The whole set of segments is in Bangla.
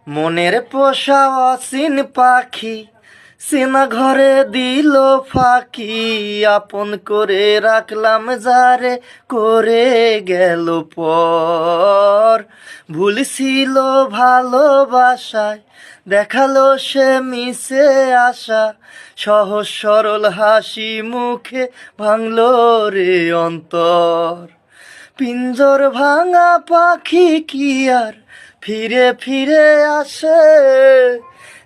মনের পোষা অসীন পাখি চেনা ঘরে দিল ফাঁকি, আপন করে রাখলাম যারে করে গেল পর। ভুল ছিল ভালোবাসায়, দেখালো সে মিশে আসা, সহজ সরল হাসি মুখে ভাঙলো রে অন্তর। পিঞ্জর ভাঙা পাখি কি আর ফিরে ফিরে আসে,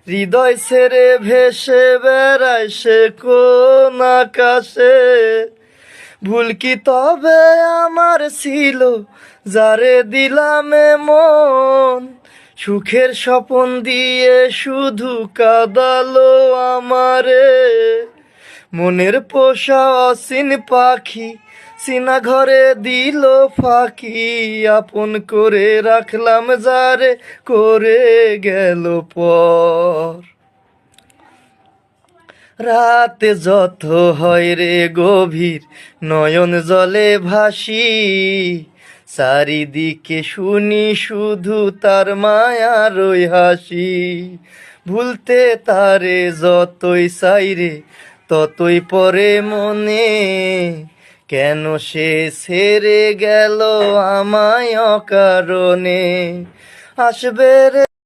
হৃদয় ছেড়ে ভেসে বেড়ায় সে কোন আকাশে। ভুল কি তবে আমার ছিল যারে দিলাম মন, সুখের স্বপন দিয়ে শুধু কাঁদালো আমারে। মনের পোষা অসীন পাখি সিনা ঘরে দিল ফাঁকি, আপন করে রাখলাম যারে করে গেল পর। রাতে যত হয় রে গভীর নয়ন জলে ভাসি, চারিদিকে শুনি শুধু তার মায়ার ওই হাসি। ভুলতে তারে যতই চাই রে ততই পরে মনে, কেন সে ছেড়ে গেল আমায় অকারণে। আসবে রে